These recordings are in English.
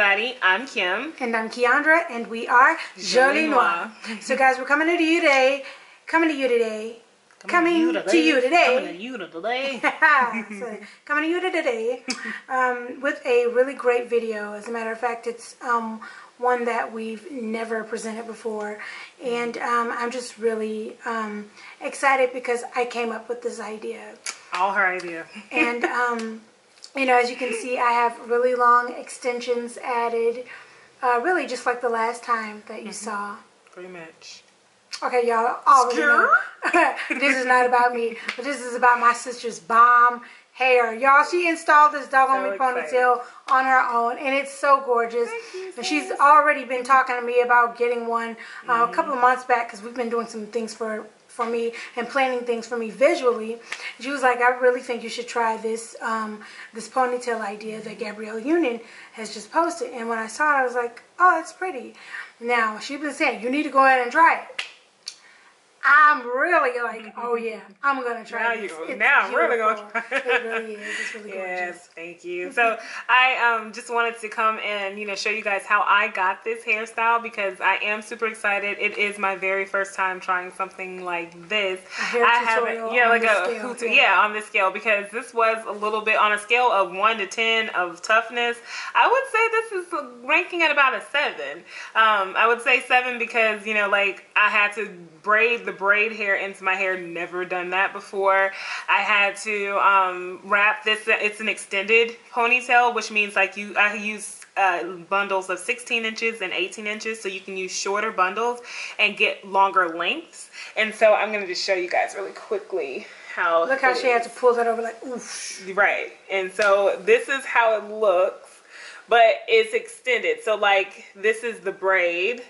everybody. I'm Kim. And I'm Keyondra, and we are Jolie Noire. So guys, we're coming to you today. Coming to you today. With a really great video. As a matter of fact, it's one that we've never presented before. And I'm just really excited because I came up with this idea. All her idea. And you know, as you can see, I have really long extensions added, really just like the last time that you saw. Pretty much. Okay, y'all already know. This is not about me, but this is about my sister's bomb hair. Y'all, she installed this doggone ponytail on her own, and it's so gorgeous. And she's already been talking to me about getting one a couple of months back because we've been doing some things for me and planning things for me visually. She was like, I really think you should try this this ponytail idea that Gabrielle Union has just posted. And when I saw it, I was like, oh, it's pretty. Now, she's been saying, you need to go ahead and try it. I'm really like, oh yeah, I'm going to try this. Now I'm really going to try it. It really is. It's really gorgeous. Yes, thank you. So I just wanted to come and, you know, show you guys how I got this hairstyle because I am super excited. It is my very first time trying something like this. I haven't, on this scale, because this was a little bit on a scale of 1 to 10 of toughness. I would say this is ranking at about a 7. I would say 7 because, you know, like I had to braid the braid hair into my hair. Never done that before. I had to wrap this. It's an extended ponytail, which means like I use bundles of 16 inches and 18 inches, so you can use shorter bundles and get longer lengths. And so I'm going to just show you guys really quickly how. Look how she had to pull that over like oof. Right. And so this is how it looks, but it's extended. So like this is the braid.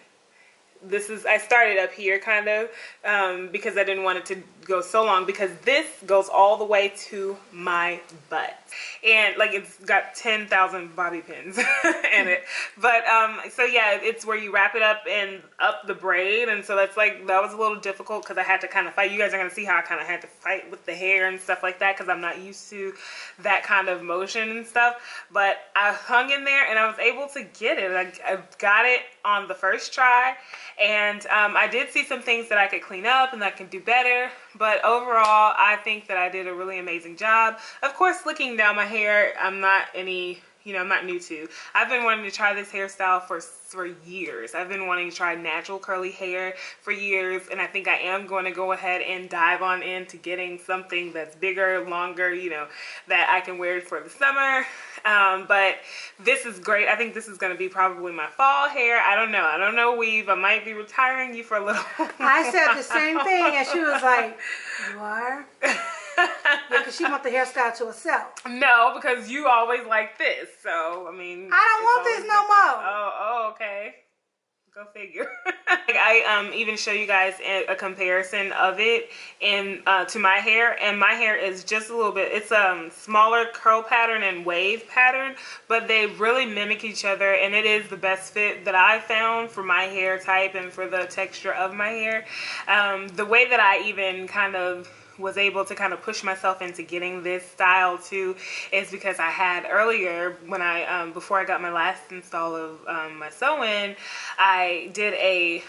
I started up here kind of because I didn't want it to go so long, because this goes all the way to my butt, and like it's got 10,000 bobby pins in it. But so yeah, it's where you wrap it up and up the braid, and so that was a little difficult because I had to kind of fight. You guys are gonna see how I kind of had to fight with the hair and stuff like that because I'm not used to that kind of motion and stuff. But I hung in there and I was able to get it. I got it on the first try, and I did see some things that I could clean up and that I could do better. But overall, I think that I did a really amazing job. Of course, slicking down my hair, I'm not new to. I've been wanting to try this hairstyle for years. I've been wanting to try natural curly hair for years, and I think I am going to go ahead and dive on into getting something that's bigger, longer, you know, that I can wear for the summer. But this is great. I think this is going to be probably my fall hair. I don't know, weave. I might be retiring you for a little while. I said the same thing, and she was like, you are? Yeah, because she wants the hairstyle to herself. No, because you always like this. So, I mean, I don't want this no more. Oh, okay. Go figure. I even show you guys a comparison of it to my hair, and my hair is just a little bit, it's a smaller curl pattern and wave pattern, but they really mimic each other, and it is the best fit that I found for my hair type and for the texture of my hair. The way that I even kind of was able to kind of push myself into getting this style too is because I had earlier, when I before I got my last install of my sew-in, I did a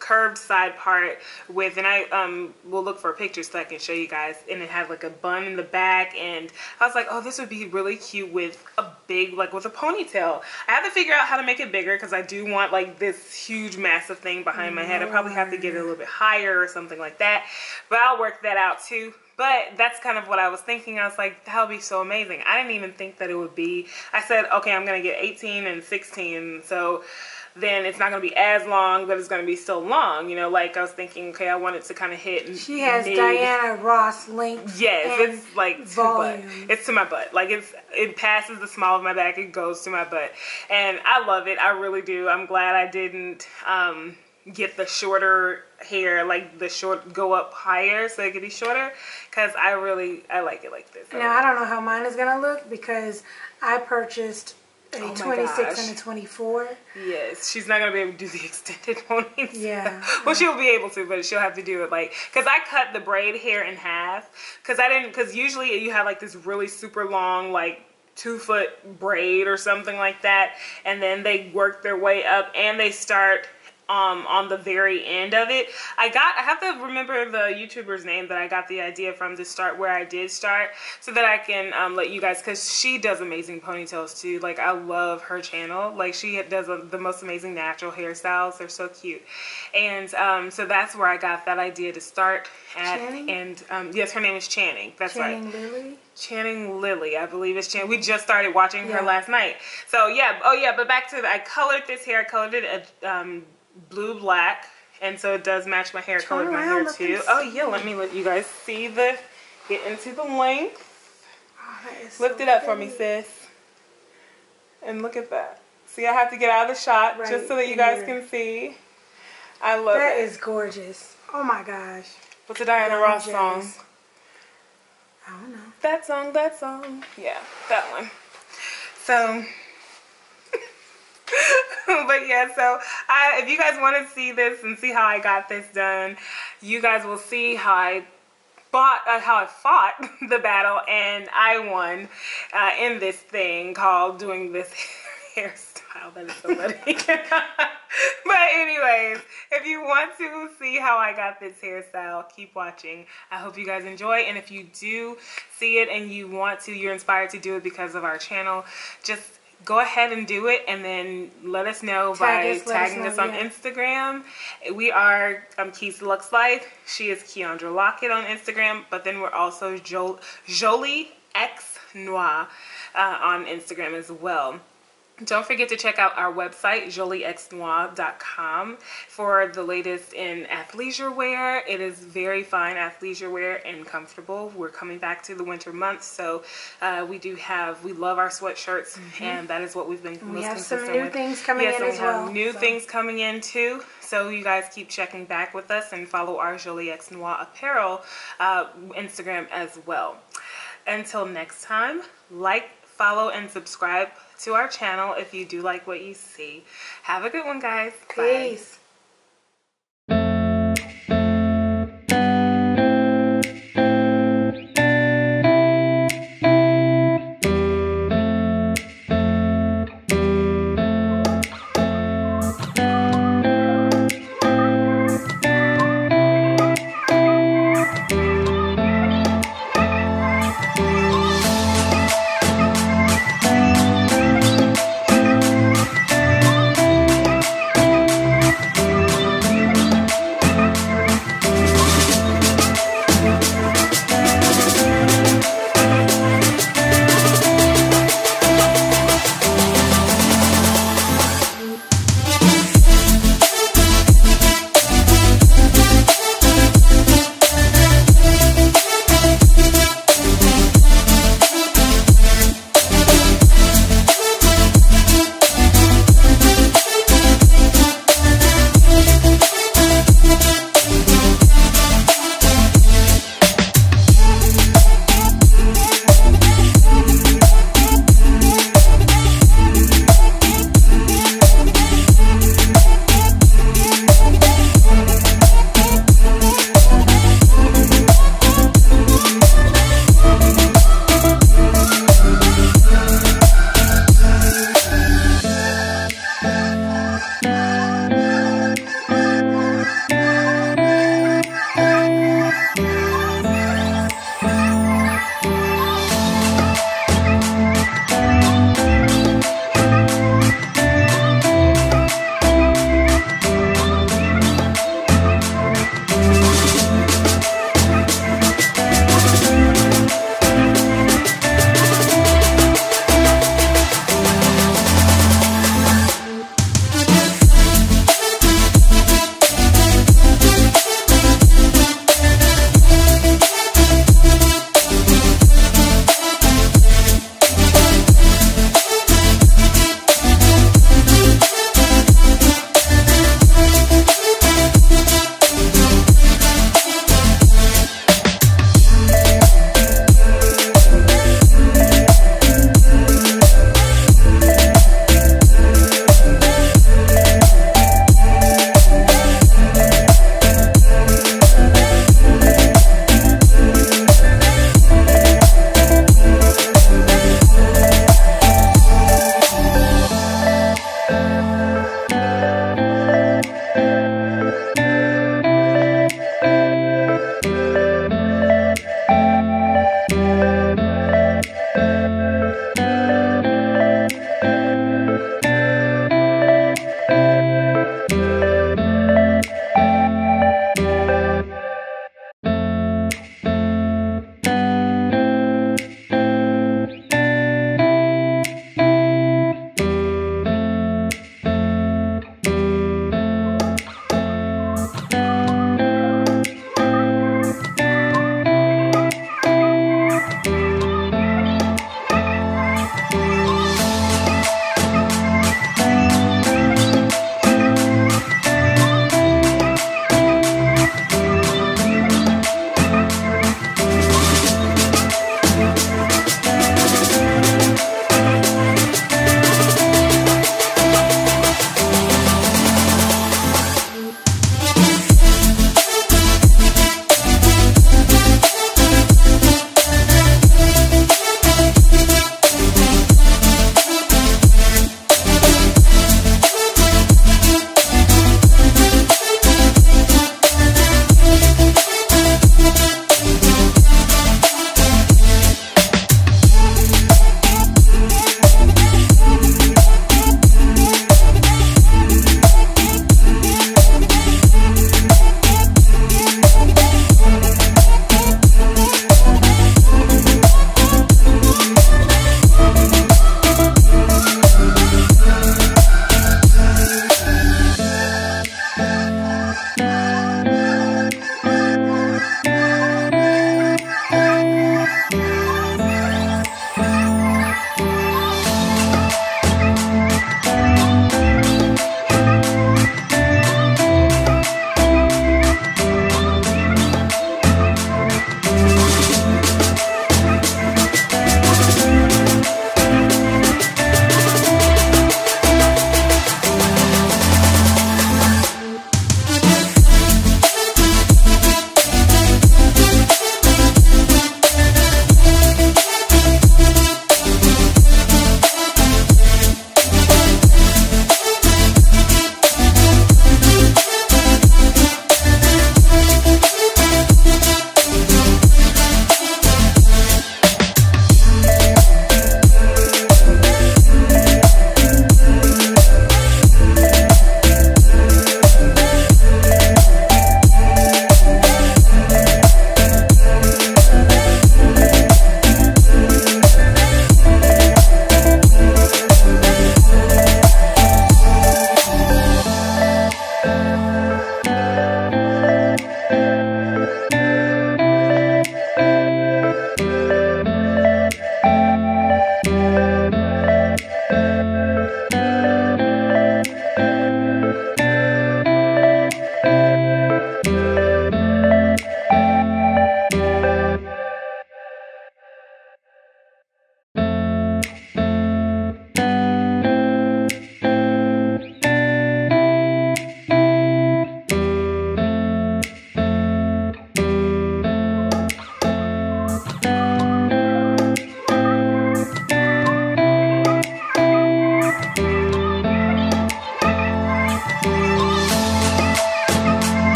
curved side part with, and I will look for a picture so I can show you guys, and it had like a bun in the back, and I was like, oh, this would be really cute with a big, like with a ponytail. I have to figure out how to make it bigger because I do want like this huge massive thing behind my head. I probably have to get it a little bit higher or something like that, but I'll work that out too. But that's kind of what I was thinking. I was like, that would be so amazing. I didn't even think that it would be. I said, okay, I'm gonna get 18 and 16, so then it's not going to be as long, but it's going to be still long, you know, like I was thinking, okay, I want it to kind of hit. She has Diana Ross length. Yes, it's like volume. To my butt. It's to my butt. Like it passes the small of my back, it goes to my butt. And I love it. I really do. I'm glad I didn't get the shorter hair, like the short go up higher so it could be shorter, because I like it like this. Now, I don't know how mine is going to look because I purchased a 26 and a 24. Yes, she's not going to be able to do the extended ponytail. Yeah. Well, she'll be able to, but she'll have to do it like, because I cut the braid hair in half, because usually you have like this really super long, like 2-foot braid or something like that, and then they work their way up and they start on the very end of it. I have to remember the YouTuber's name that I got the idea from to start where I did start, so that I can let you guys, because she does amazing ponytails too. Like, I love her channel. Like, she does the most amazing natural hairstyles. They're so cute. And so that's where I got that idea to start at. Channing? And yes, her name is Channing. That's Channing right. Lily? Channing Lily, I believe it's Channing. We just started watching her last night. So yeah, oh yeah, but back to I colored this hair. I colored it blue black, and so it does match my hair color, my hair too. Oh yeah, let me let you guys see get into the length. Oh, lift it up for me, sis. And look at that. See, I have to get out of the shot just so that you guys can see. I love it. That is gorgeous. Oh my gosh. What's the Diana Ross song? I don't know. That song. Yeah, that one. So, but yeah, so if you guys want to see this and see how I got this done, you guys will see how I fought the battle and I won in this thing called doing this hairstyle. That is so funny. But anyways, if you want to see how I got this hairstyle, keep watching. I hope you guys enjoy, and if you do see it and you're inspired to do it because of our channel, just go ahead and do it, and then let us know by tagging us on Instagram. We are Key's Lux Life. She is Keyondra Lockett on Instagram, but then we're also JolieNoire on Instagram as well. Don't forget to check out our website, joliexnoire.com, for the latest in athleisure wear. It is very fine athleisure wear and comfortable. We're coming back to the winter months, so we love our sweatshirts, and that is what we've been most consistent with. We have some new things coming in as well. Yes, we have new things coming in too. So you guys keep checking back with us and follow our Jolie X Noire Apparel Instagram as well. Until next time, like, follow, and subscribe to our channel if you do like what you see. Have a good one, guys. Peace. Bye.